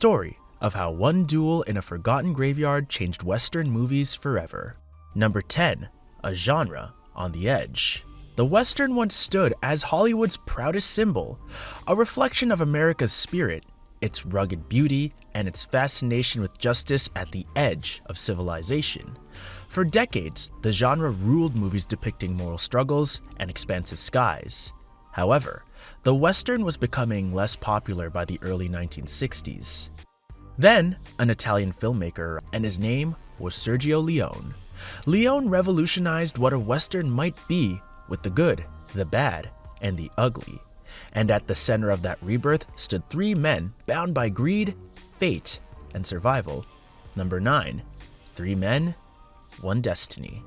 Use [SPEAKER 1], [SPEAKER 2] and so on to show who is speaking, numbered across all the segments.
[SPEAKER 1] Story of how one duel in a forgotten graveyard changed Western movies forever. Number 10. A genre on the edge. The Western once stood as Hollywood's proudest symbol, a reflection of America's spirit, its rugged beauty, and its fascination with justice at the edge of civilization. For decades, the genre ruled movies depicting moral struggles and expansive skies. However, the Western was becoming less popular by the early 1960s. Then, an Italian filmmaker, and his name was Sergio Leone. Leone revolutionized what a Western might be with the good, the bad, and the ugly. And at the center of that rebirth stood three men bound by greed, fate, and survival. Number 9. Three men, one destiny.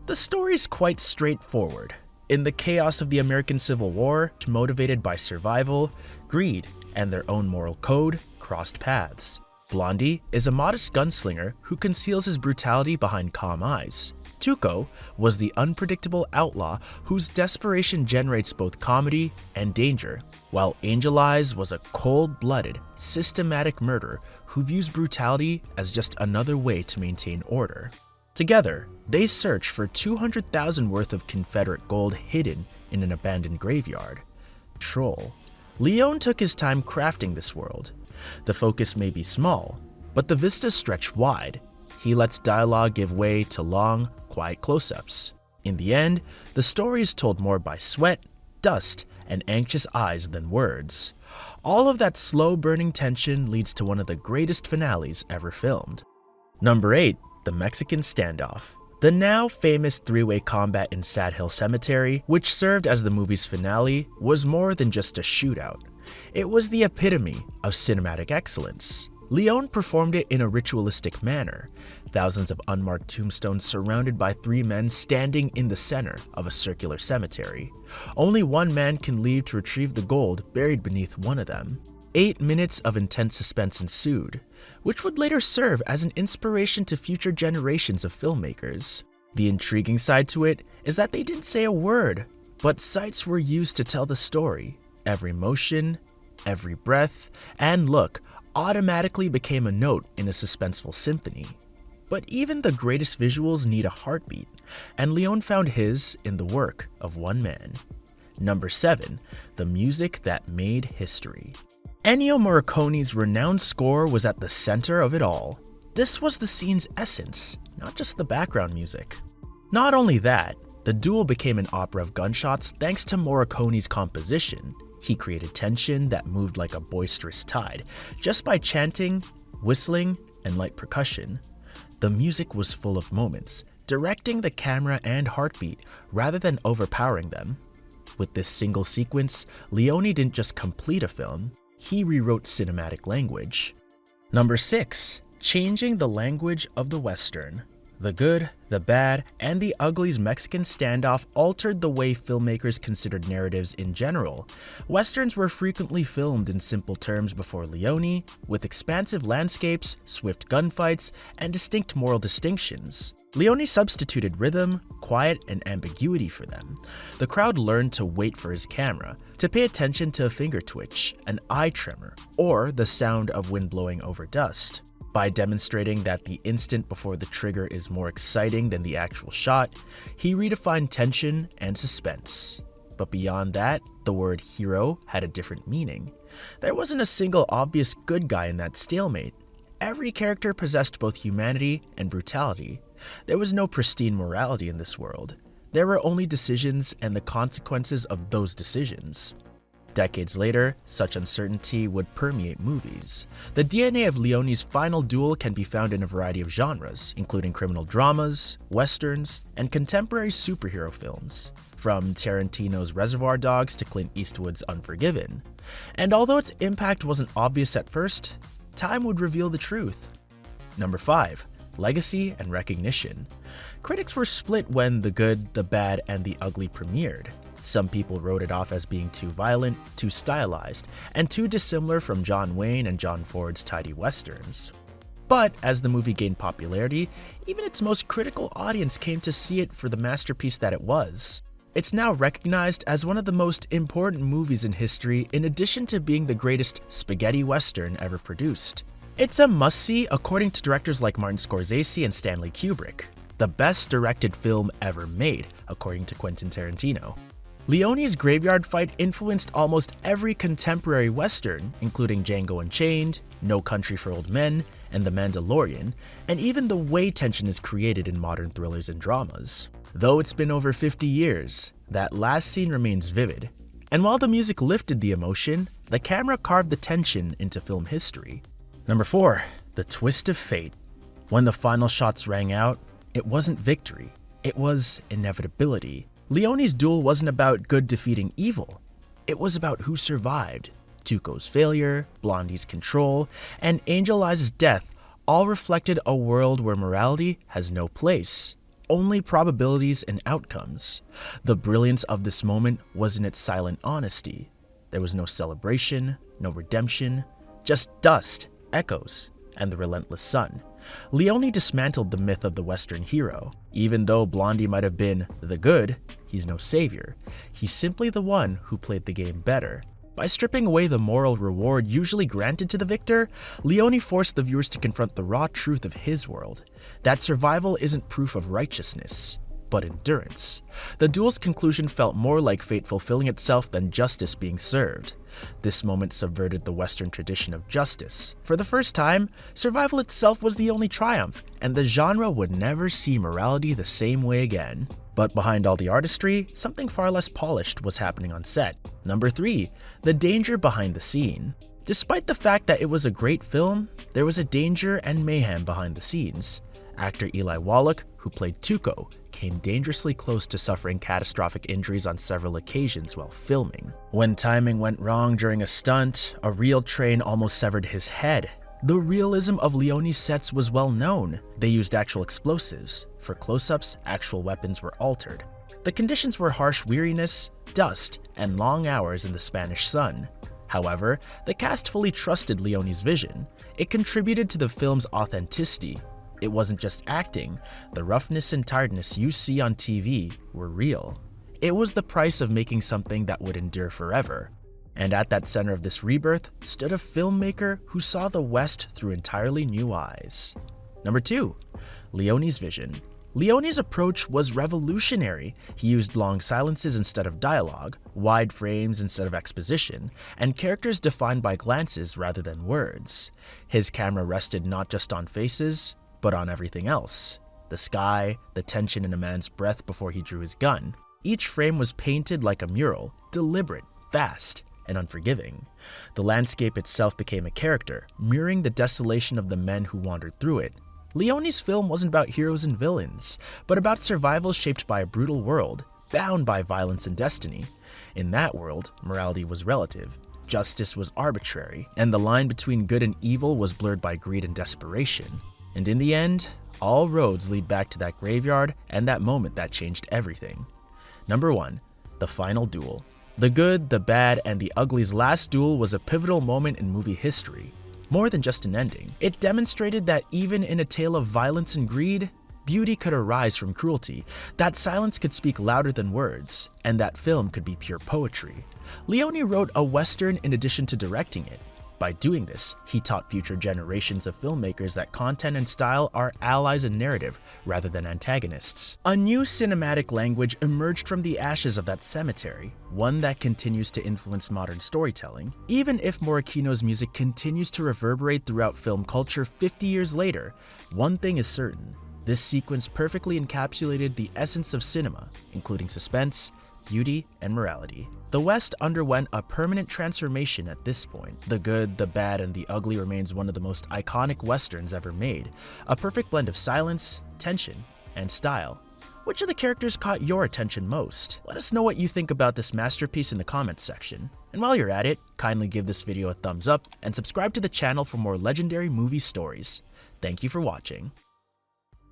[SPEAKER 1] The story's quite straightforward. In the chaos of the American Civil War, motivated by survival, greed, and their own moral code, crossed paths. Blondie is a modest gunslinger who conceals his brutality behind calm eyes. Tuco was the unpredictable outlaw whose desperation generates both comedy and danger, while Angel Eyes was a cold-blooded, systematic murderer who views brutality as just another way to maintain order. Together, they search for 200,000 worth of Confederate gold hidden in an abandoned graveyard. Troll. Leone took his time crafting this world. The focus may be small, but the vistas stretch wide. He lets dialogue give way to long, quiet close-ups. In the end, the story is told more by sweat, dust, and anxious eyes than words. All of that slow-burning tension leads to one of the greatest finales ever filmed. Number 8. The Mexican Standoff. The now famous three-way combat in Sad Hill Cemetery, which served as the movie's finale, was more than just a shootout. It was the epitome of cinematic excellence. Leone performed it in a ritualistic manner, thousands of unmarked tombstones surrounded by three men standing in the center of a circular cemetery. Only one man can leave to retrieve the gold buried beneath one of them. 8 minutes of intense suspense ensued, which would later serve as an inspiration to future generations of filmmakers. The intriguing side to it is that they didn't say a word, but sights were used to tell the story. Every motion, every breath, and look automatically became a note in a suspenseful symphony. But even the greatest visuals need a heartbeat, and Leone found his in the work of one man. Number 7. The music that made history. Ennio Morricone's renowned score was at the center of it all. This was the scene's essence, not just the background music. Not only that, the duel became an opera of gunshots thanks to Morricone's composition. He created tension that moved like a boisterous tide, just by chanting, whistling, and light percussion. The music was full of moments, directing the camera and heartbeat rather than overpowering them. With this single sequence, Leone didn't just complete a film, he rewrote cinematic language. Number 6. Changing the language of the Western. The good, the bad, and the ugly's Mexican standoff altered the way filmmakers considered narratives in general. Westerns were frequently filmed in simple terms before Leone, with expansive landscapes, swift gunfights, and distinct moral distinctions. Leone substituted rhythm, quiet, and ambiguity for them. The crowd learned to wait for his camera, to pay attention to a finger twitch, an eye tremor, or the sound of wind blowing over dust. By demonstrating that the instant before the trigger is more exciting than the actual shot, he redefined tension and suspense. But beyond that, the word hero had a different meaning. There wasn't a single obvious good guy in that stalemate. Every character possessed both humanity and brutality. There was no pristine morality in this world. There were only decisions and the consequences of those decisions. Decades later, such uncertainty would permeate movies. The DNA of Leone's final duel can be found in a variety of genres, including criminal dramas, westerns, and contemporary superhero films, from Tarantino's Reservoir Dogs to Clint Eastwood's Unforgiven. And although its impact wasn't obvious at first, time would reveal the truth. Number 5. Legacy and recognition. Critics were split when The Good, the Bad, and the Ugly premiered. Some people wrote it off as being too violent, too stylized, and too dissimilar from John Wayne and John Ford's tidy westerns. But as the movie gained popularity, even its most critical audience came to see it for the masterpiece that it was. It's now recognized as one of the most important movies in history, in addition to being the greatest spaghetti western ever produced. It's a must-see according to directors like Martin Scorsese and Stanley Kubrick. The best directed film ever made, according to Quentin Tarantino. Leone's graveyard fight influenced almost every contemporary Western, including Django Unchained, No Country for Old Men, and The Mandalorian, and even the way tension is created in modern thrillers and dramas. Though it's been over 50 years, that last scene remains vivid. And while the music lifted the emotion, the camera carved the tension into film history. Number 4. The twist of fate. When the final shots rang out, it wasn't victory, it was inevitability. Leone's duel wasn't about good defeating evil. It was about who survived. Tuco's failure, Blondie's control, and Angel Eyes' death all reflected a world where morality has no place, only probabilities and outcomes. The brilliance of this moment was in its silent honesty. There was no celebration, no redemption, just dust, echoes, and the relentless sun. Leone dismantled the myth of the Western hero. Even though Blondie might have been the good, he's no savior. He's simply the one who played the game better. By stripping away the moral reward usually granted to the victor, Leone forced the viewers to confront the raw truth of his world, that survival isn't proof of righteousness, but endurance. The duel's conclusion felt more like fate fulfilling itself than justice being served. This moment subverted the Western tradition of justice. For the first time, survival itself was the only triumph, and the genre would never see morality the same way again. But behind all the artistry, something far less polished was happening on set. Number 3. The danger behind the scene. Despite the fact that it was a great film, there was a danger and mayhem behind the scenes. Actor Eli Wallach, who played Tuco, came dangerously close to suffering catastrophic injuries on several occasions while filming. When timing went wrong during a stunt, a real train almost severed his head. The realism of Leone's sets was well known. They used actual explosives. For close-ups, actual weapons were altered. The conditions were harsh weariness, dust, and long hours in the Spanish sun. However, the cast fully trusted Leone's vision. It contributed to the film's authenticity. It wasn't just acting. The roughness and tiredness you see on TV were real. It was the price of making something that would endure forever. And at that center of this rebirth stood a filmmaker who saw the West through entirely new eyes. Number 2. Leone's vision. Leone's approach was revolutionary. He used long silences instead of dialogue, wide frames instead of exposition, and characters defined by glances rather than words. His camera rested not just on faces, but on everything else. The sky, the tension in a man's breath before he drew his gun. Each frame was painted like a mural, deliberate, fast, and unforgiving. The landscape itself became a character, mirroring the desolation of the men who wandered through it. Leone's film wasn't about heroes and villains, but about survival shaped by a brutal world, bound by violence and destiny. In that world, morality was relative, justice was arbitrary, and the line between good and evil was blurred by greed and desperation. And in the end, all roads lead back to that graveyard and that moment that changed everything. Number 1. The final duel. The good, the bad, and the ugly's last duel was a pivotal moment in movie history. More than just an ending, it demonstrated that even in a tale of violence and greed, beauty could arise from cruelty, that silence could speak louder than words, and that film could be pure poetry. Leone wrote a Western in addition to directing it. By doing this, he taught future generations of filmmakers that content and style are allies in narrative rather than antagonists. A new cinematic language emerged from the ashes of that cemetery, one that continues to influence modern storytelling. Even if Morricano's music continues to reverberate throughout film culture 50 years later, one thing is certain: this sequence perfectly encapsulated the essence of cinema, including suspense, beauty, and morality. The West underwent a permanent transformation at this point. The good, the bad, and the ugly remains one of the most iconic Westerns ever made, a perfect blend of silence, tension, and style. Which of the characters caught your attention most? Let us know what you think about this masterpiece in the comments section. And while you're at it, kindly give this video a thumbs up and subscribe to the channel for more legendary movie stories. Thank you for watching.